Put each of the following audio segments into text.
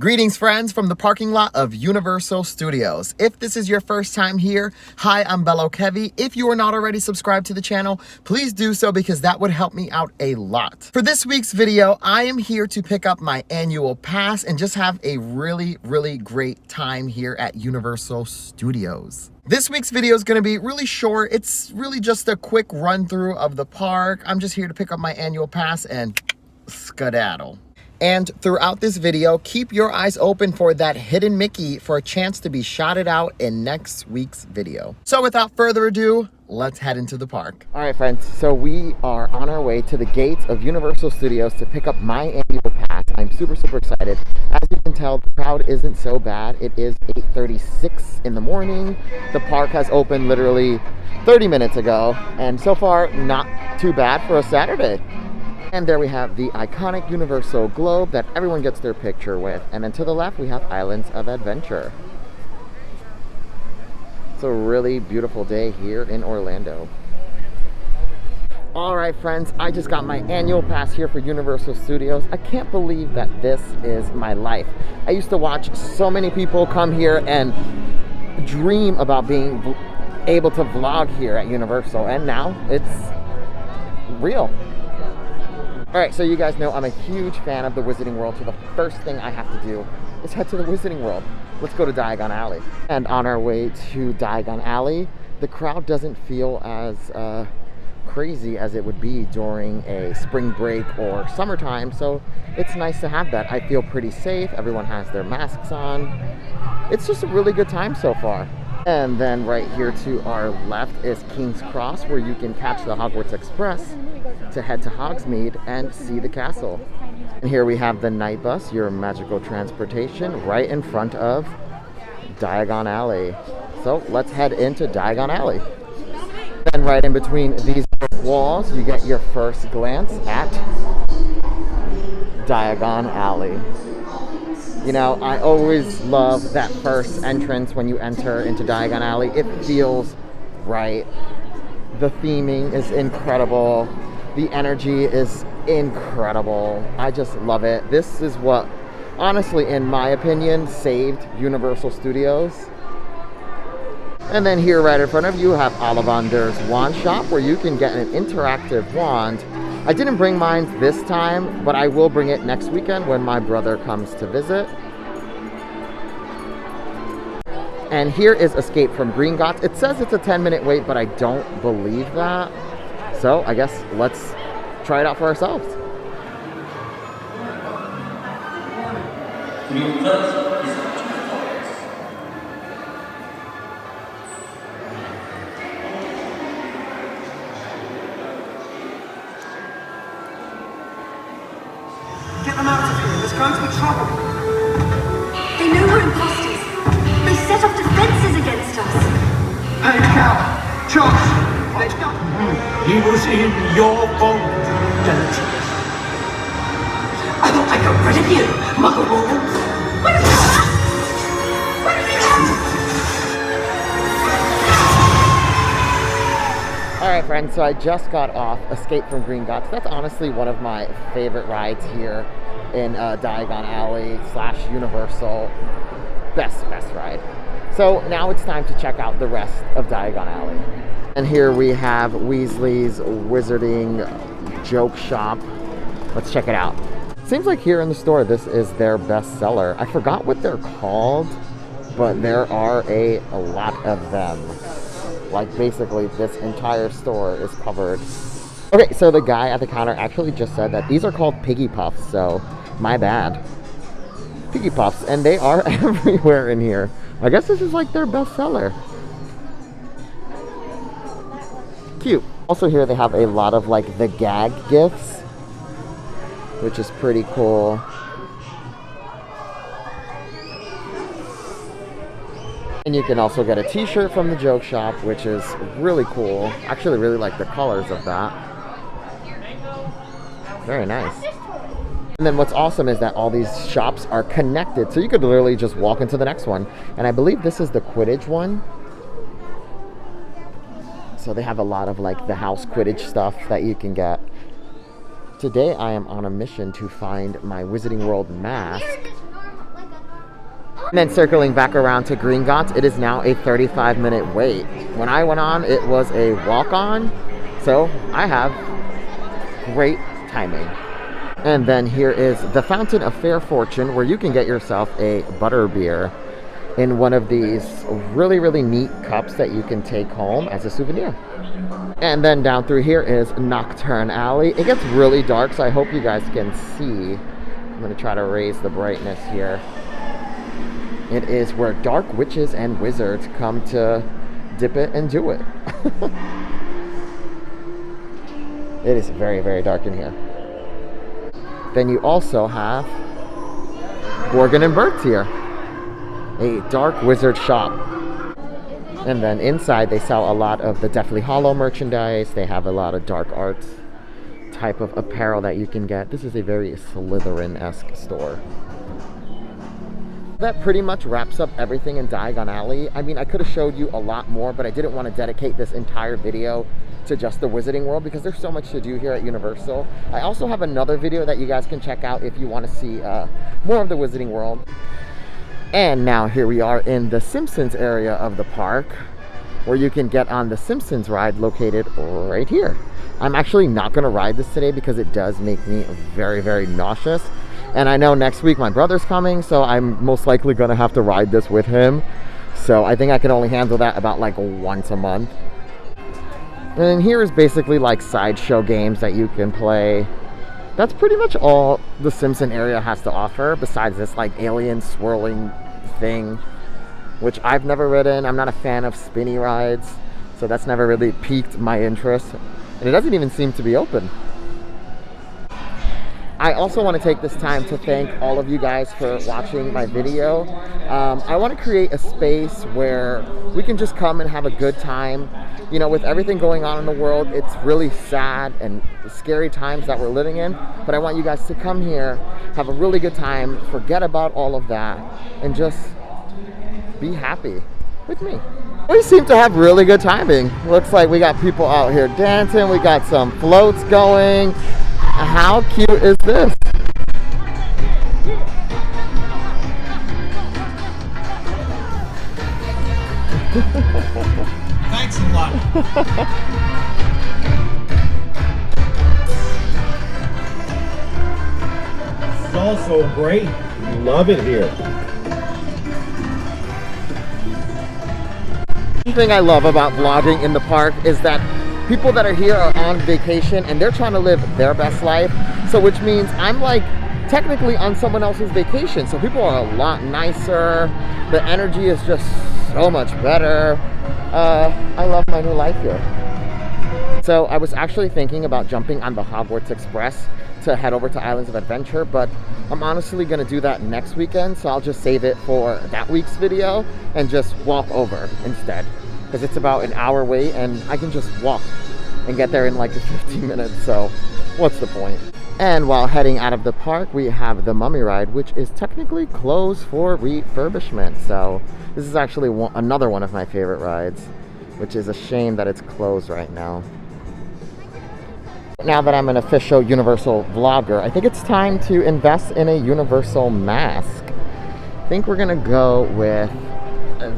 Greetings, friends, from the parking lot of Universal Studios. If this is your first time here, hi, I'm Bello Kevy. If you are not already subscribed to the channel, please do so because that would help me out a lot. For this week's video, I am here to pick up my annual pass and just have a really great time here at Universal Studios. This week's video is going to be really short. It's really just a quick run through of the park. I'm just here to pick up my annual pass and skedaddle. And throughout this video, keep your eyes open for that hidden Mickey for a chance to be shouted out in next week's video. So without further ado, let's head into the park. All right, friends, so we are on our way to the gates of Universal Studios to pick up my annual pass. I'm super excited. As you can tell, the crowd isn't so bad. It is 8:36 in the morning. The park has opened literally 30 minutes ago, and so far, not too bad for a Saturday. And there we have the iconic Universal globe that everyone gets their picture with. And then to the left, we have Islands of Adventure. It's a really beautiful day here in Orlando. All right, friends, I just got my annual pass here for Universal Studios. I can't believe that this is my life. I used to watch so many people come here and dream about being able to vlog here at Universal. And now it's real. All right, so you guys know I'm a huge fan of the Wizarding World, so the first thing I have to do is head to the Wizarding World. Let's go to Diagon Alley. And on our way to Diagon Alley, the crowd doesn't feel as crazy as it would be during a spring break or summertime, so it's nice to have that. I feel pretty safe. Everyone has their masks on. It's just a really good time so far. And then right here to our left is King's Cross, where you can catch the Hogwarts Express to head to Hogsmeade and see the castle. And here we have the night bus, your magical transportation, right in front of Diagon Alley. So let's head into Diagon Alley. Then right in between these walls, you get your first glance at Diagon Alley. You know, I always love that first entrance when you enter into Diagon Alley. It feels right. The theming is incredible. The energy is incredible. I just love it. This is what, honestly, in my opinion, saved Universal Studios. And then here right in front of you have Ollivander's Wand Shop, where you can get an interactive wand. I didn't bring mine this time, but I will bring it next weekend when my brother comes to visit. And here is Escape from Gringotts. It says it's a 10-minute wait, but I don't believe that. So I guess let's try it out for ourselves. Get them out of here. There's going to be trouble. They know we're imposters. They set off defenses against us. Hey, Cal. Josh. Let's go. He was in your vault, Demetrius. I thought I got rid of you, Muggle. What is that? What is it? All right, friends, so I just got off Escape from Gringotts. That's honestly one of my favorite rides here in Diagon Alley / Universal. Best ride. So now it's time to check out the rest of Diagon Alley. And here we have Weasley's Wizarding Joke Shop. Let's check it out. Seems like here in the store, this is their best seller. I forgot what they're called, but there are a lot of them. Like basically this entire store is covered. Okay, so the guy at the counter actually just said that these are called Piggy Puffs, so my bad. Piggy Puffs, and they are everywhere in here. I guess this is like their best seller. Cute. Also here they have a lot of like the gag gifts, which is pretty cool. And you can also get a t-shirt from the joke shop, which is really cool. Actually really like the colors of that. Very nice. And then what's awesome is that all these shops are connected, so you could literally just walk into the next one. And I believe this is the Quidditch one. So they have a lot of like the house Quidditch stuff that you can get. Today I am on a mission to find my Wizarding World mask. And then circling back around to Gringotts, it is now a 35-minute wait. When I went on, it was a walk-on, so I have great timing. And then here is the Fountain of Fair Fortune, where you can get yourself a butterbeer in one of these really, really neat cups that you can take home as a souvenir. And then down through here is Nocturne Alley. It gets really dark, so I hope you guys can see. I'm going to try to raise the brightness here. It is where dark witches and wizards come to dip it and do it. It is very, very dark in here. Then you also have Borgin and Burt's here, a dark wizard shop. And then inside they sell a lot of the Deathly Hollow merchandise. They have a lot of dark arts type of apparel that you can get. This is a very Slytherin-esque store. That pretty much wraps up everything in Diagon Alley. I mean, I could have showed you a lot more, but I didn't want to dedicate this entire video to just the Wizarding World because there's so much to do here at Universal. I also have another video that you guys can check out if you want to see more of the Wizarding World. And now here we are in the Simpsons area of the park, where you can get on the Simpsons ride located right here. I'm actually not going to ride this today because it does make me very, very nauseous. And I know next week my brother's coming, so I'm most likely going to have to ride this with him. So I think I can only handle that about like once a month. And then here is basically like sideshow games that you can play. That's pretty much all the Simpson area has to offer, besides this like alien swirling thing, which I've never ridden. I'm not a fan of spinny rides, so that's never really piqued my interest. And it doesn't even seem to be open. I also want to take this time to thank all of you guys for watching my video. I want to create a space where we can just come and have a good time. You know, with everything going on in the world, it's really sad and scary times that we're living in. But I want you guys to come here, have a really good time, forget about all of that, and just be happy with me. We seem to have really good timing. Looks like we got people out here dancing. We got some floats going. How cute is this? Thanks a lot. It's all so great. Love it here. One thing I love about vlogging in the park is that people that are here are on vacation and they're trying to live their best life. So which means I'm like technically on someone else's vacation. So people are a lot nicer. The energy is just so much better. I love my new life here. So I was actually thinking about jumping on the Hogwarts Express to head over to Islands of Adventure, but I'm honestly gonna do that next weekend. So I'll just save it for that week's video and just walk over instead. Because it's about an hour wait and I can just walk and get there in like 15 minutes, so what's the point? And while heading out of the park, we have the Mummy Ride, which is technically closed for refurbishment. So this is actually another one of my favorite rides, which is a shame that it's closed right now. Now that I'm an official Universal vlogger, I think it's time to invest in a Universal mask. I think we're gonna go with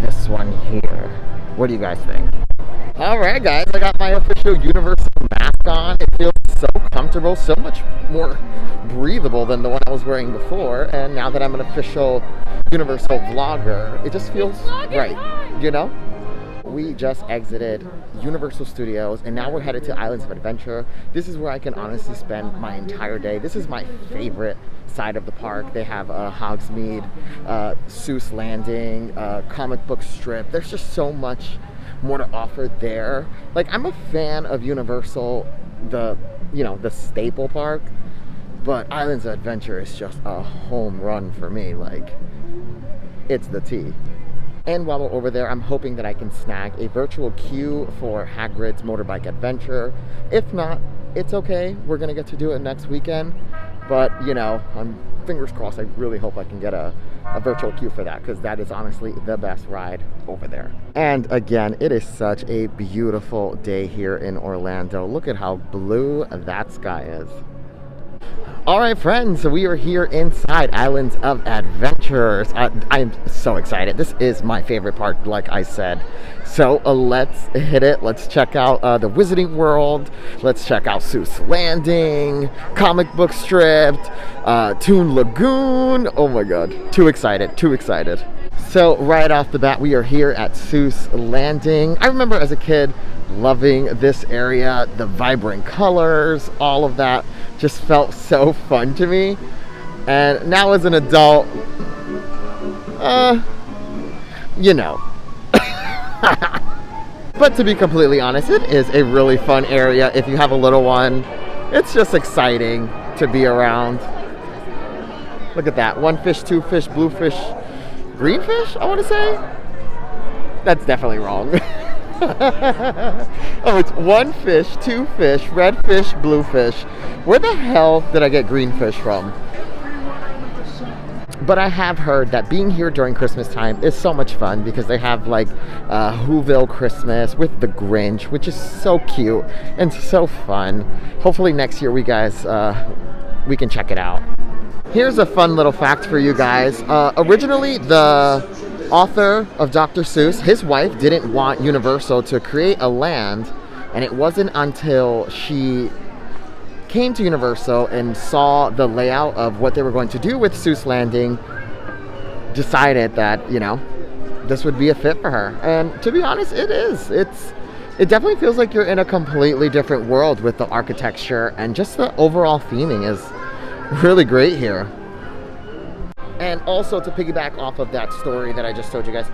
this one here. What do you guys think? Alright guys, I got my official Universal mask on. It feels so comfortable, so much more breathable than the one I was wearing before. And now that I'm an official Universal vlogger, it just feels right, you know? We just exited Universal Studios and now we're headed to Islands of Adventure. This is where I can honestly spend my entire day. This is my favorite side of the park. They have Hogsmeade, Seuss Landing, comic book strip. There's just so much more to offer there. Like, I'm a fan of Universal, the staple park, but Islands of Adventure is just a home run for me. Like, it's the tea. And while we're over there, I'm hoping that I can snag a virtual queue for Hagrid's Motorbike Adventure. If not, it's okay. We're gonna get to do it next weekend. But, you know, I'm fingers crossed. I really hope I can get a virtual queue for that, because that is honestly the best ride over there. And again, it is such a beautiful day here in Orlando. Look at how blue that sky is. All right, friends, so we are here inside Islands of Adventures. I'm so excited. This is my favorite park, like I said. So let's hit it. Let's check out the Wizarding World. Let's check out Seuss Landing, Comic Book Strip, Toon Lagoon. Oh my God, too excited, too excited. So right off the bat, we are here at Seuss Landing. I remember as a kid loving this area, the vibrant colors, all of that just felt so fun to me. And now as an adult, you know. But to be completely honest, it is a really fun area if you have a little one. It's just exciting to be around. Look at that, 1 fish, 2 fish, blue fish, green fish, I want to say. That's definitely wrong. Oh, it's 1 fish, 2 fish, red fish, blue fish. Where the hell did I get green fish from? But I have heard that being here during Christmas time is so much fun because they have like Whoville Christmas with the Grinch, which is so cute and so fun. Hopefully next year we can check it out. Here's a fun little fact for you guys. Originally, the author of Dr. Seuss, his wife didn't want Universal to create a land, and it wasn't until she came to Universal and saw the layout of what they were going to do with Seuss Landing, decided that, you know, this would be a fit for her. And to be honest, it is. It definitely feels like you're in a completely different world with the architecture, and just the overall theming is really great here. And also, to piggyback off of that story that I just told you guys,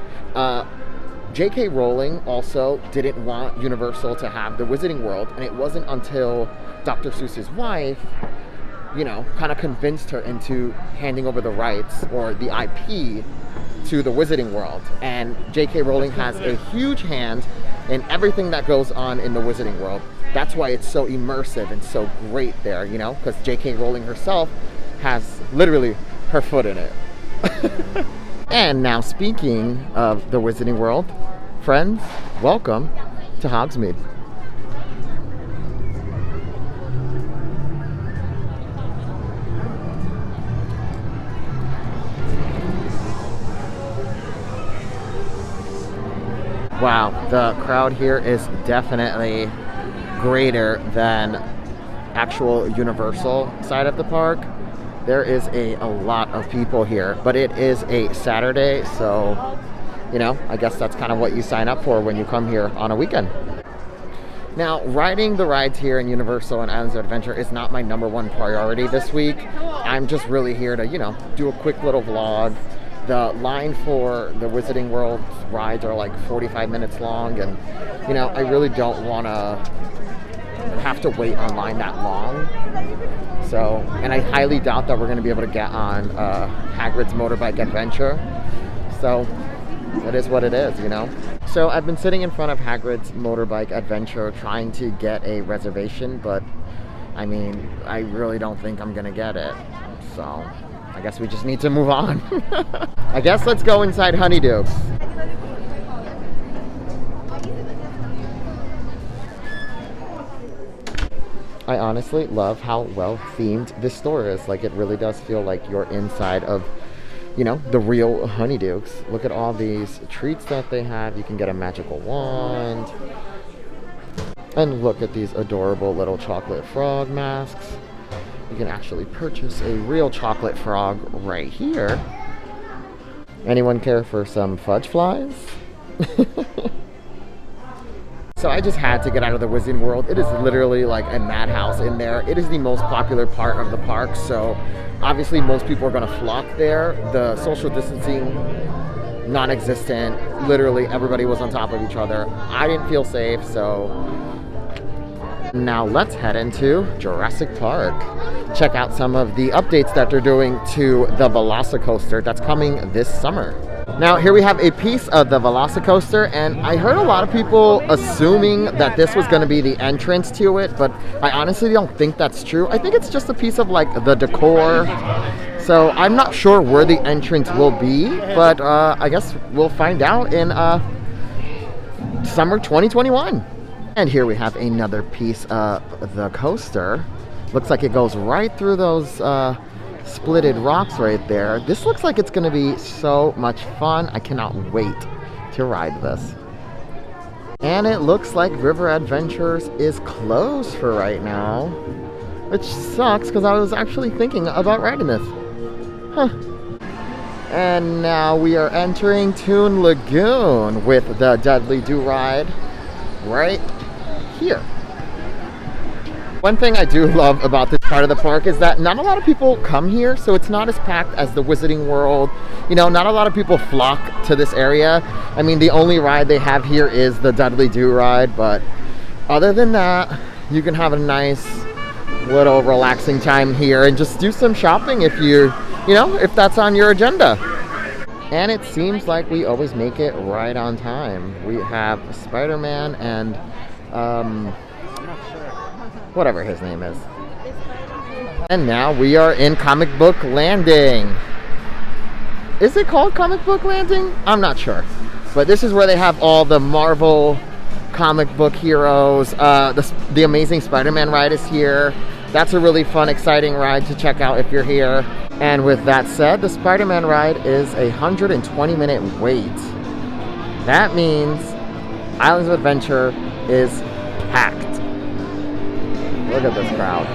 J.K. Rowling also didn't want Universal to have the Wizarding World, and it wasn't until Dr. Seuss's wife, you know, kind of convinced her into handing over the rights or the IP to the Wizarding World. And J.K. Rowling has a huge hand in everything that goes on in the Wizarding World. That's why it's so immersive and so great there, you know, because J.K. Rowling herself has literally her foot in it. And now, speaking of the Wizarding World, friends, welcome to Hogsmeade. Wow, the crowd here is definitely greater than actual Universal side of the park. There is a lot of people here, but it is a Saturday, so, you know, I guess that's kind of what you sign up for when you come here on a weekend. Now, riding the rides here in Universal and Islands of Adventure is not my #1 priority this week. I'm just really here to, you know, do a quick little vlog. The line for the Wizarding World rides are like 45 minutes long, and, you know, I really don't want to have to wait online that long. So, and I highly doubt that we're going to be able to get on Hagrid's Motorbike Adventure. So, it is what it is, you know. So, I've been sitting in front of Hagrid's Motorbike Adventure trying to get a reservation, but, I mean, I really don't think I'm going to get it. So, I guess we just need to move on. I guess let's go inside Honeydukes. I honestly love how well themed this store is. Like, it really does feel like you're inside of, you know, the real Honeydukes. Look at all these treats that they have. You can get a magical wand. And look at these adorable little chocolate frog masks. You can actually purchase a real chocolate frog right here. Anyone care for some fudge flies? So I just had to get out of the Wizarding World. It is literally like a madhouse in there. It is the most popular part of the park, so obviously most people are going to flock there. The social distancing, non-existent. Literally everybody was on top of each other. I didn't feel safe, so now let's head into Jurassic Park. Check out some of the updates that they're doing to the Velocicoaster that's coming this summer. Now, here we have a piece of the Velocicoaster, and I heard a lot of people assuming that this was going to be the entrance to it, but I honestly don't think that's true. I think it's just a piece of, like, the decor. So I'm not sure where the entrance will be, but I guess we'll find out in summer 2021. And here we have another piece of the coaster. Looks like it goes right through those splitted rocks right there. This looks like it's gonna be so much fun. I cannot wait to ride this. And it looks like River Adventures is closed for right now, which sucks because I was actually thinking about riding this. Huh. And now we are entering Toon Lagoon with the Dudley Do Ride right here. One thing I do love about this part of the park is that not a lot of people come here, so it's not as packed as the Wizarding World. You know, not a lot of people flock to this area. I mean, the only ride they have here is the Dudley Do Ride, but other than that, you can have a nice little relaxing time here and just do some shopping if if that's on your agenda. And it seems like we always make it right on time. We have Spider-Man and whatever his name is. And now we are in Comic Book Landing. Is it called Comic Book Landing? I'm not sure. But this is where they have all the Marvel comic book heroes. The Amazing Spider-Man ride is here. That's a really fun, exciting ride to check out if you're here. And with that said, the Spider-Man ride is a 120-minute wait. That means Islands of Adventure is packed. Look at this crowd.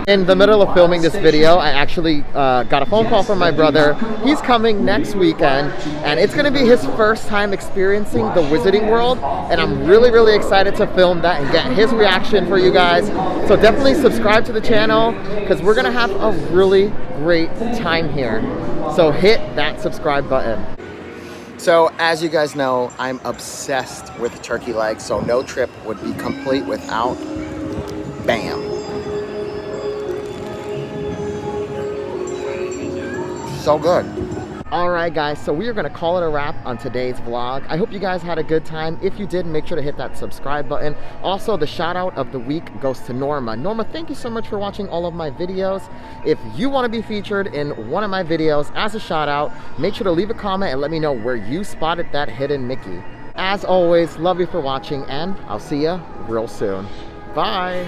In the middle of filming this video, I actually got a phone call from my brother. He's coming next weekend, and it's gonna be his first time experiencing the Wizarding World, and I'm really, really excited to film that and get his reaction for you guys. So definitely subscribe to the channel, because we're gonna have a really great time here. So hit that subscribe button. So as you guys know, I'm obsessed with turkey legs, so no trip would be complete without BAM. So good. All right, guys, so we are gonna call it a wrap on today's vlog. I hope you guys had a good time. If you did, make sure to hit that subscribe button. Also, the shout out of the week goes to Norma. Norma, thank you so much for watching all of my videos. If you wanna be featured in one of my videos as a shout out, make sure to leave a comment and let me know where you spotted that hidden Mickey. As always, love you for watching, and I'll see you real soon. Bye.